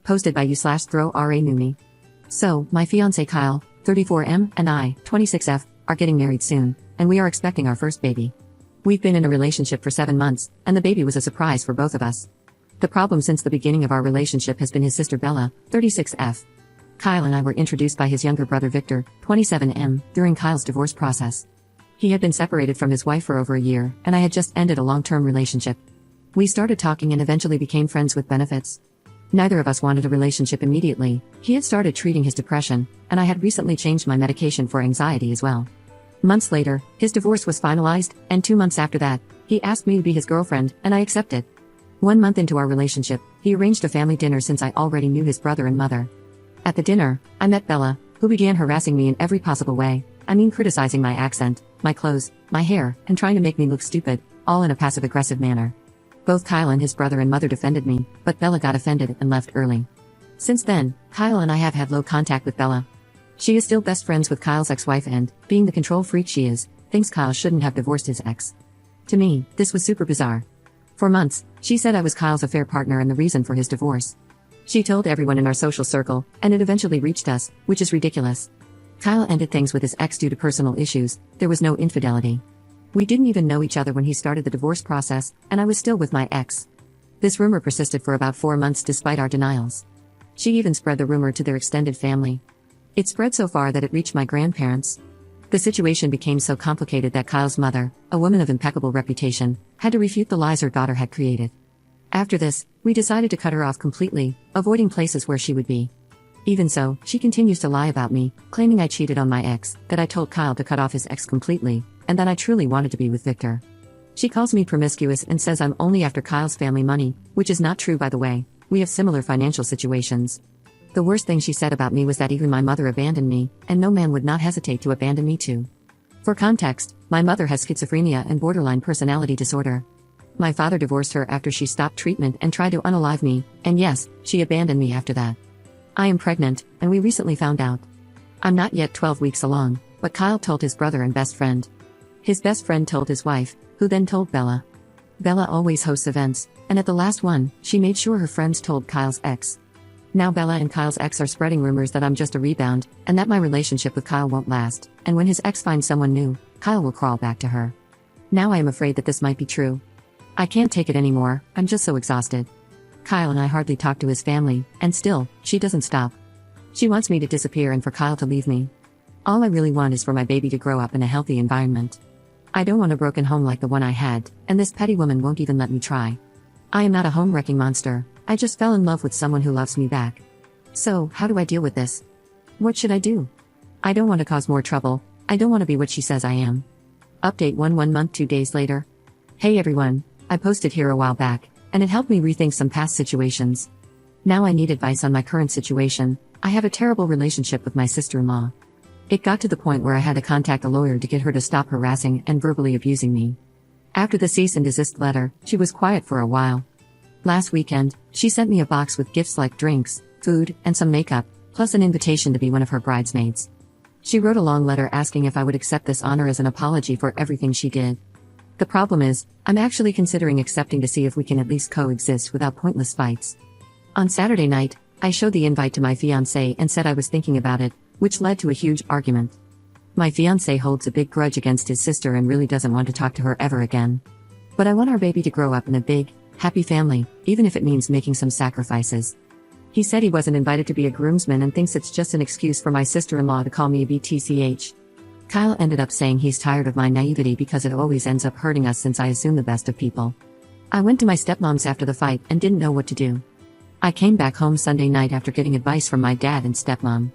Posted by you/throw_ra_numi. So, my fiancé Kyle, 34M, and I, 26F, are getting married soon, and we are expecting our first baby. We've been in a relationship for 7 months, and the baby was a surprise for both of us. The problem since the beginning of our relationship has been his sister Bella, 36F. Kyle and I were introduced by his younger brother Victor, 27M, during Kyle's divorce process. He had been separated from his wife for over a year, and I had just ended a long-term relationship. We started talking and eventually became friends with benefits. Neither of us wanted a relationship immediately. He had started treating his depression, and I had recently changed my medication for anxiety as well. Months later, his divorce was finalized, and 2 months after that, he asked me to be his girlfriend, and I accepted. 1 month into our relationship, he arranged a family dinner since I already knew his brother and mother. At the dinner, I met Bella, who began harassing me in every possible way. Criticizing my accent, my clothes, my hair, and trying to make me look stupid, all in a passive-aggressive manner. Both Kyle and his brother and mother defended me, but Bella got offended and left early. Since then, Kyle and I have had low contact with Bella. She is still best friends with Kyle's ex-wife and, being the control freak she is, thinks Kyle shouldn't have divorced his ex. To me, this was super bizarre. For months, she said I was Kyle's affair partner and the reason for his divorce. She told everyone in our social circle, and it eventually reached us, which is ridiculous. Kyle ended things with his ex due to personal issues. There was no infidelity. We didn't even know each other when he started the divorce process, and I was still with my ex. This rumor persisted for about 4 months despite our denials. She even spread the rumor to their extended family. It spread so far that it reached my grandparents. The situation became so complicated that Kyle's mother, a woman of impeccable reputation, had to refute the lies her daughter had created. After this, we decided to cut her off completely, avoiding places where she would be. Even so, she continues to lie about me, claiming I cheated on my ex, that I told Kyle to cut off his ex completely, and that I truly wanted to be with Victor. She calls me promiscuous and says I'm only after Kyle's family money, which is not true by the way. We have similar financial situations. The worst thing she said about me was that even my mother abandoned me, and no man would not hesitate to abandon me too. For context, my mother has schizophrenia and borderline personality disorder. My father divorced her after she stopped treatment and tried to unalive me, and yes, she abandoned me after that. I am pregnant, and we recently found out. I'm not yet 12 weeks along, but Kyle told his brother and best friend. His best friend told his wife, who then told Bella. Bella always hosts events, and at the last one, she made sure her friends told Kyle's ex. Now Bella and Kyle's ex are spreading rumors that I'm just a rebound, and that my relationship with Kyle won't last, and when his ex finds someone new, Kyle will crawl back to her. Now I am afraid that this might be true. I can't take it anymore, I'm just so exhausted. Kyle and I hardly talk to his family, and still, she doesn't stop. She wants me to disappear and for Kyle to leave me. All I really want is for my baby to grow up in a healthy environment. I don't want a broken home like the one I had, and this petty woman won't even let me try. I am not a home-wrecking monster, I just fell in love with someone who loves me back. So, how do I deal with this? What should I do? I don't want to cause more trouble, I don't want to be what she says I am. Update 1 month 2 days later. Hey everyone, I posted here a while back, and it helped me rethink some past situations. Now I need advice on my current situation. I have a terrible relationship with my sister-in-law. It got to the point where I had to contact a lawyer to get her to stop harassing and verbally abusing me. After the cease and desist letter, she was quiet for a while. Last weekend, she sent me a box with gifts like drinks, food, and some makeup, plus an invitation to be one of her bridesmaids. She wrote a long letter asking if I would accept this honor as an apology for everything she did. The problem is, I'm actually considering accepting to see if we can at least coexist without pointless fights. On Saturday night, I showed the invite to my fiancé and said I was thinking about it, which led to a huge argument. My fiancé holds a big grudge against his sister and really doesn't want to talk to her ever again. But I want our baby to grow up in a big, happy family, even if it means making some sacrifices. He said he wasn't invited to be a groomsman and thinks it's just an excuse for my sister-in-law to call me a BTCH. Kyle ended up saying he's tired of my naivety because it always ends up hurting us since I assume the best of people. I went to my stepmom's after the fight and didn't know what to do. I came back home Sunday night after getting advice from my dad and stepmom.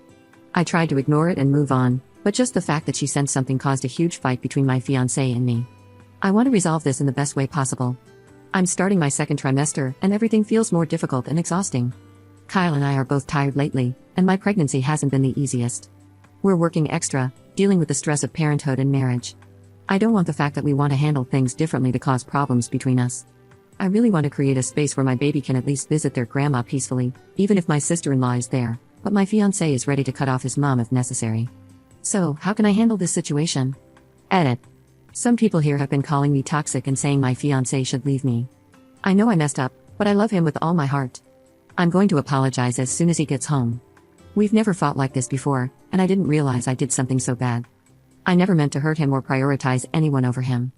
I tried to ignore it and move on, but just the fact that she sent something caused a huge fight between my fiancé and me. I want to resolve this in the best way possible. I'm starting my second trimester, and everything feels more difficult and exhausting. Kyle and I are both tired lately, and my pregnancy hasn't been the easiest. We're working extra, dealing with the stress of parenthood and marriage. I don't want the fact that we want to handle things differently to cause problems between us. I really want to create a space where my baby can at least visit their grandma peacefully, even if my sister-in-law is there, but my fiancé is ready to cut off his mom if necessary. So, how can I handle this situation? Edit. Some people here have been calling me toxic and saying my fiancé should leave me. I know I messed up, but I love him with all my heart. I'm going to apologize as soon as he gets home. We've never fought like this before, and I didn't realize I did something so bad. I never meant to hurt him or prioritize anyone over him.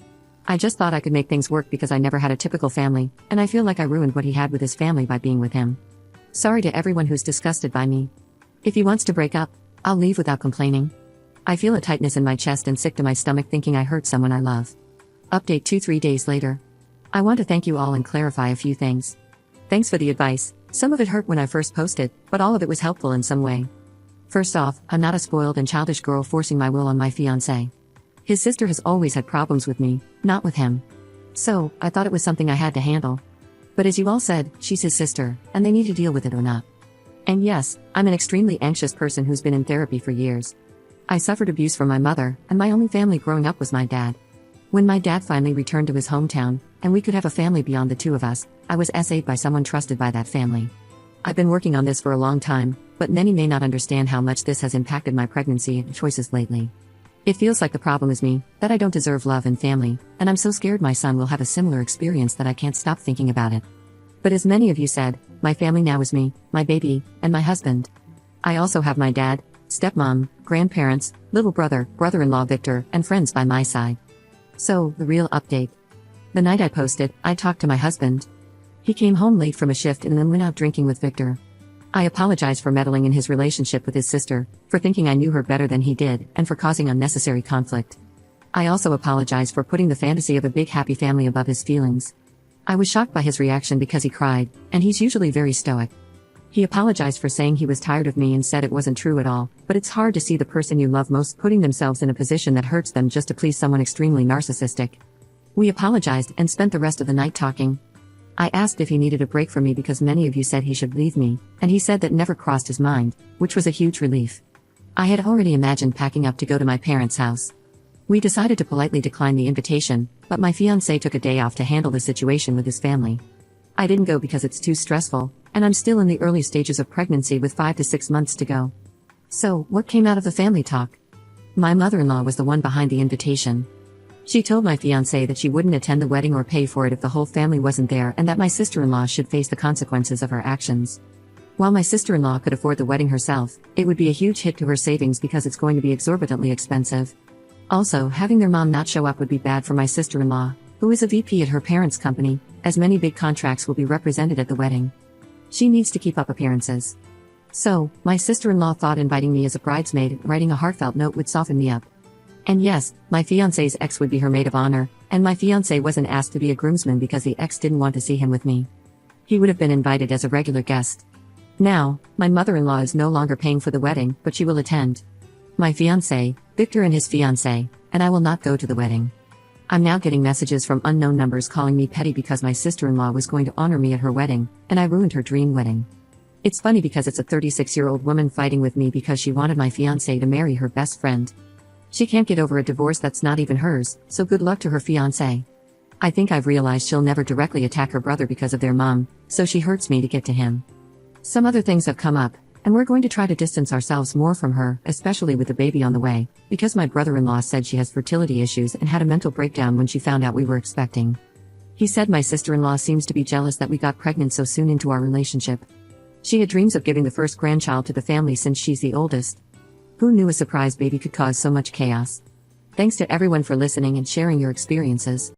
I just thought I could make things work because I never had a typical family, and I feel like I ruined what he had with his family by being with him. Sorry to everyone who's disgusted by me. If he wants to break up, I'll leave without complaining. I feel a tightness in my chest and sick to my stomach thinking I hurt someone I love. Update 2-3 days later. I want to thank you all and clarify a few things. Thanks for the advice. Some of it hurt when I first posted, but all of it was helpful in some way. First off, I'm not a spoiled and childish girl forcing my will on my fiancé. His sister has always had problems with me, not with him. So, I thought it was something I had to handle. But as you all said, she's his sister, and they need to deal with it or not. And yes, I'm an extremely anxious person who's been in therapy for years. I suffered abuse from my mother, and my only family growing up was my dad. When my dad finally returned to his hometown, and we could have a family beyond the two of us, I was SA'd by someone trusted by that family. I've been working on this for a long time, but many may not understand how much this has impacted my pregnancy and choices lately. It feels like the problem is me, that I don't deserve love and family, and I'm so scared my son will have a similar experience that I can't stop thinking about it. But as many of you said, my family now is me, my baby, and my husband. I also have my dad, stepmom, grandparents, little brother, brother-in-law Victor, and friends by my side. So, the real update. The night I posted, I talked to my husband. He came home late from a shift and then went out drinking with Victor. I apologize for meddling in his relationship with his sister, for thinking I knew her better than he did, and for causing unnecessary conflict. I also apologize for putting the fantasy of a big happy family above his feelings. I was shocked by his reaction because he cried, and he's usually very stoic. He apologized for saying he was tired of me and said it wasn't true at all, but it's hard to see the person you love most putting themselves in a position that hurts them just to please someone extremely narcissistic. We apologized and spent the rest of the night talking. I asked if he needed a break from me because many of you said he should leave me, and he said that never crossed his mind, which was a huge relief. I had already imagined packing up to go to my parents' house. We decided to politely decline the invitation, but my fiancé took a day off to handle the situation with his family. I didn't go because it's too stressful, and I'm still in the early stages of pregnancy with 5 to 6 months to go. So, what came out of the family talk? My mother-in-law was the one behind the invitation. She told my fiancé that she wouldn't attend the wedding or pay for it if the whole family wasn't there and that my sister-in-law should face the consequences of her actions. While my sister-in-law could afford the wedding herself, it would be a huge hit to her savings because it's going to be exorbitantly expensive. Also, having their mom not show up would be bad for my sister-in-law, who is a VP at her parents' company, as many big contracts will be represented at the wedding. She needs to keep up appearances. So, my sister-in-law thought inviting me as a bridesmaid and writing a heartfelt note would soften me up. And yes, my fiancé's ex would be her maid of honor, and my fiancé wasn't asked to be a groomsman because the ex didn't want to see him with me. He would have been invited as a regular guest. Now, my mother-in-law is no longer paying for the wedding, but she will attend. My fiancé, Victor and his fiancée, and I will not go to the wedding. I'm now getting messages from unknown numbers calling me petty because my sister-in-law was going to honor me at her wedding, and I ruined her dream wedding. It's funny because it's a 36-year-old woman fighting with me because she wanted my fiancé to marry her best friend. She can't get over a divorce that's not even hers, so good luck to her fiancé. I think I've realized she'll never directly attack her brother because of their mom, so she hurts me to get to him. Some other things have come up, and we're going to try to distance ourselves more from her, especially with the baby on the way, because my brother-in-law said she has fertility issues and had a mental breakdown when she found out we were expecting. He said my sister-in-law seems to be jealous that we got pregnant so soon into our relationship. She had dreams of giving the first grandchild to the family since she's the oldest. Who knew a surprise baby could cause so much chaos? Thanks to everyone for listening and sharing your experiences.